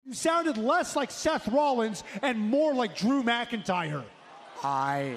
You sounded less like Seth Rollins and more like Drew McIntyre.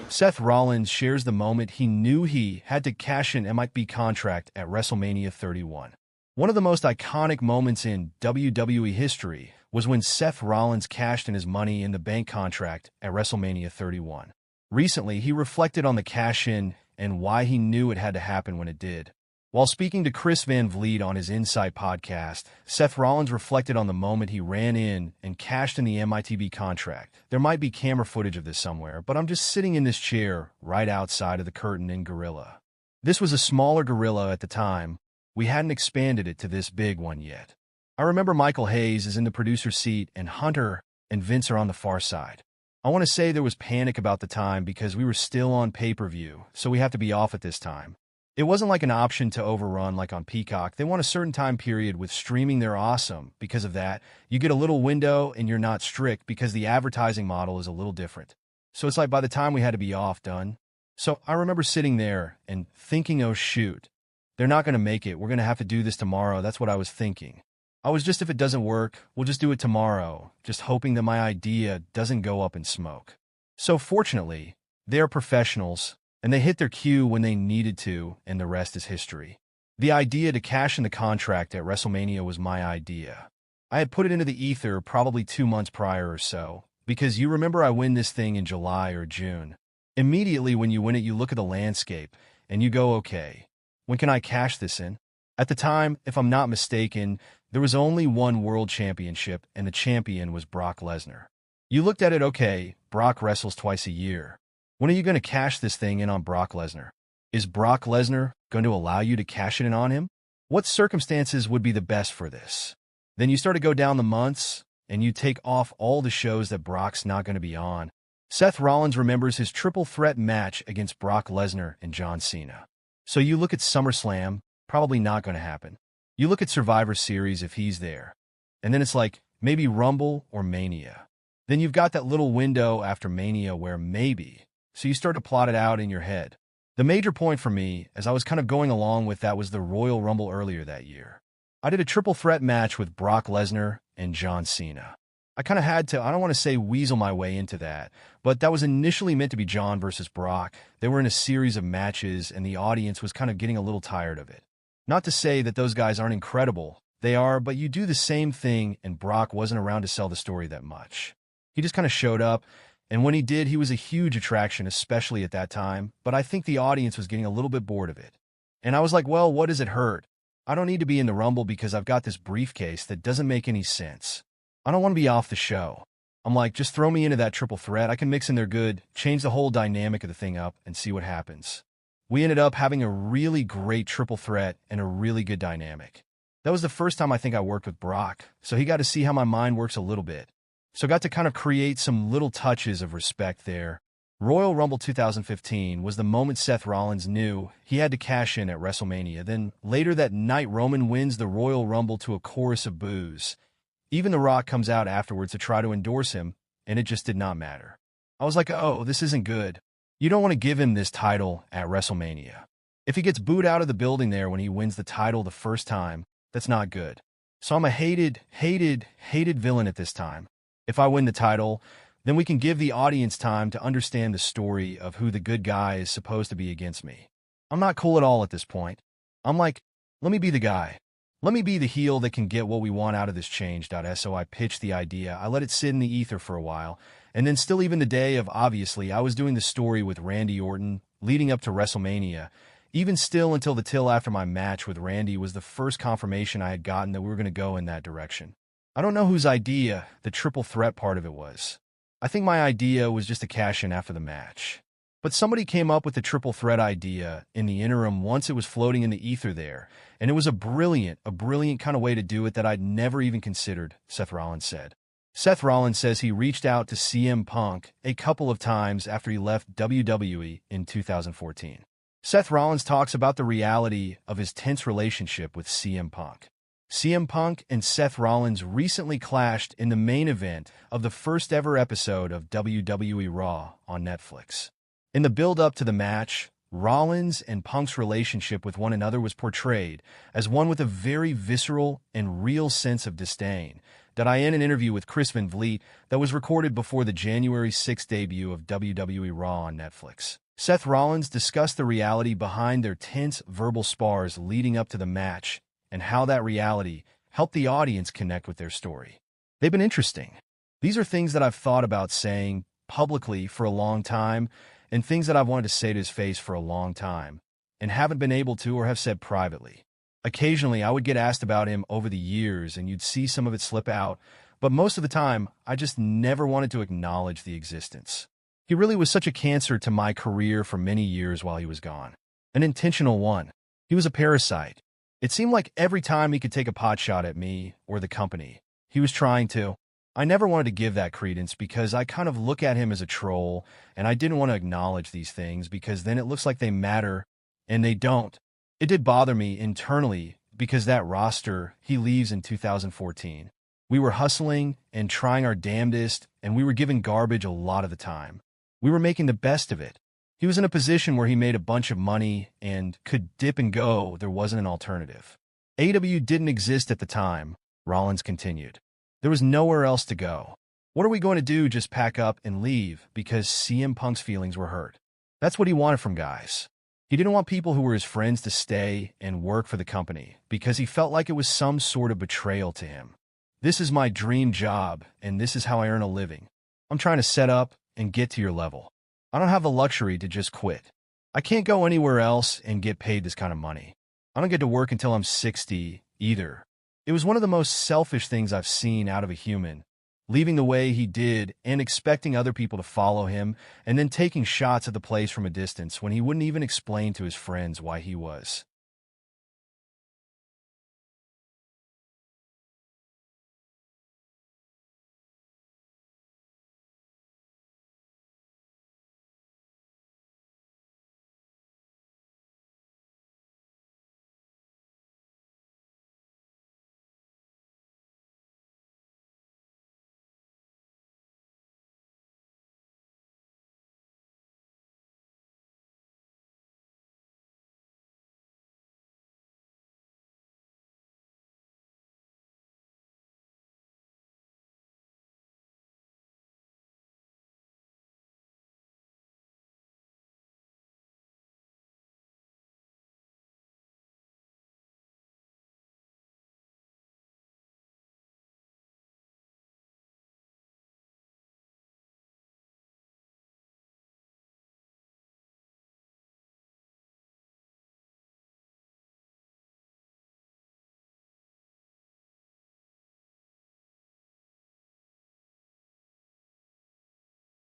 Seth Rollins shares the moment he knew he had to cash in MITB contract at WrestleMania 31. One of the most iconic moments in WWE history was when Seth Rollins cashed in his Money in the Bank contract at WrestleMania 31. Recently, he reflected on the cash-in and why he knew it had to happen when it did. While speaking to Chris Van Vliet on his Insight podcast, Seth Rollins reflected on the moment he ran in and cashed in the MITB contract. There might be camera footage of this somewhere, but I'm just sitting in this chair right outside of the curtain in Gorilla. This was a smaller Gorilla at the time. We hadn't expanded it to this big one yet. I remember Michael Hayes is in the producer's seat and Hunter and Vince are on the far side. I want to say there was panic about the time because we were still on pay-per-view, so we have to be off at this time. It wasn't like an option to overrun like on Peacock. They want a certain time period with streaming. They're awesome. Because of that, you get a little window and you're not strict because the advertising model is a little different. So it's like by the time we had to be off, done. So I remember sitting there and thinking, oh shoot, they're not going to make it. We're going to have to do this tomorrow. That's what I was thinking. I was just, if it doesn't work, we'll just do it tomorrow, just hoping that my idea doesn't go up in smoke. So fortunately, they are professionals, and they hit their cue when they needed to, and the rest is history. The idea to cash in the contract at WrestleMania was my idea. I had put it into the ether probably 2 months prior or so, because you remember I win this thing in July or June. Immediately when you win it, you look at the landscape, and you go, okay, when can I cash this in? At the time, if I'm not mistaken, there was only one world championship, and the champion was Brock Lesnar. You looked at it, okay, Brock wrestles twice a year. When are you going to cash this thing in on Brock Lesnar? Is Brock Lesnar going to allow you to cash it in on him? What circumstances would be the best for this? Then you start to go down the months, and you take off all the shows that Brock's not going to be on. Seth Rollins remembers his triple threat match against Brock Lesnar and John Cena. So you look at SummerSlam, probably not going to happen. You look at Survivor Series if he's there. And then it's like, maybe Rumble or Mania. Then you've got that little window after Mania where maybe. So you start to plot it out in your head. The major point for me, as I was kind of going along with that, was the Royal Rumble earlier that year. I did a triple threat match with Brock Lesnar and John Cena. I kind of had to, I don't want to say weasel my way into that, but that was initially meant to be John versus Brock. They were in a series of matches, and the audience was kind of getting a little tired of it. Not to say that those guys aren't incredible. They are, but you do the same thing, and Brock wasn't around to sell the story that much. He just kind of showed up, and when he did, he was a huge attraction, especially at that time, but I think the audience was getting a little bit bored of it. And I was like, well, what does it hurt? I don't need to be in the Rumble because I've got this briefcase that doesn't make any sense. I don't want to be off the show. I'm like, just throw me into that triple threat. I can mix in there good, change the whole dynamic of the thing up, and see what happens. We ended up having a really great triple threat and a really good dynamic. That was the first time I think I worked with Brock, so he got to see how my mind works a little bit. So got to kind of create some little touches of respect there. Royal Rumble 2015 was the moment Seth Rollins knew he had to cash in at WrestleMania. Then later that night, Roman wins the Royal Rumble to a chorus of boos. Even The Rock comes out afterwards to try to endorse him, and it just did not matter. I was like, oh, this isn't good. You don't want to give him this title at WrestleMania. If he gets booed out of the building there when he wins the title the first time, that's not good. So I'm a hated villain at this time. If I win the title, then we can give the audience time to understand the story of who the good guy is supposed to be against me. I'm not cool at all at this point. I'm like, let me be the guy. Let me be the heel that can get what we want out of this change. So I pitched the idea. I let it sit in the ether for a while. And then still even the day of, obviously, I was doing the story with Randy Orton leading up to WrestleMania. Even still until the till after my match with Randy was the first confirmation I had gotten that we were going to go in that direction. I don't know whose idea the triple threat part of it was. I think my idea was just to cash in after the match. But somebody came up with the triple threat idea in the interim once it was floating in the ether there, and it was a brilliant kind of way to do it that I'd never even considered, Seth Rollins said. Seth Rollins says he reached out to CM Punk a couple of times after he left WWE in 2014. Seth Rollins talks about the reality of his tense relationship with CM Punk. CM Punk and Seth Rollins recently clashed in the main event of the first ever episode of WWE Raw on Netflix. In the build-up to the match, Rollins and Punk's relationship with one another was portrayed as one with a very visceral and real sense of disdain. I end an interview with Chris Van Vliet that was recorded before the January 6th debut of WWE Raw on Netflix. Seth Rollins discussed the reality behind their tense verbal spars leading up to the match and how that reality helped the audience connect with their story. They've been interesting. These are things that I've thought about saying publicly for a long time and things that I've wanted to say to his face for a long time and haven't been able to or have said privately. Occasionally, I would get asked about him over the years and you'd see some of it slip out, but most of the time, I just never wanted to acknowledge the existence. He really was such a cancer to my career for many years while he was gone. An intentional one. He was a parasite. It seemed like every time he could take a pot shot at me or the company, he was trying to. I never wanted to give that credence because I kind of look at him as a troll, and I didn't want to acknowledge these things because then it looks like they matter, and they don't. It did bother me internally because that roster, he leaves in 2014. We were hustling and trying our damnedest, and we were giving garbage a lot of the time. We were making the best of it. He was in a position where he made a bunch of money and could dip and go. There wasn't an alternative. AEW didn't exist at the time, Rollins continued. There was nowhere else to go. What are we going to do, just pack up and leave because CM Punk's feelings were hurt? That's what he wanted from guys. He didn't want people who were his friends to stay and work for the company because he felt like it was some sort of betrayal to him. This is my dream job, and this is how I earn a living. I'm trying to set up and get to your level. I don't have the luxury to just quit. I can't go anywhere else and get paid this kind of money. I don't get to work until I'm 60 either. It was one of the most selfish things I've seen out of a human, leaving the way he did and expecting other people to follow him and then taking shots at the place from a distance when he wouldn't even explain to his friends why he was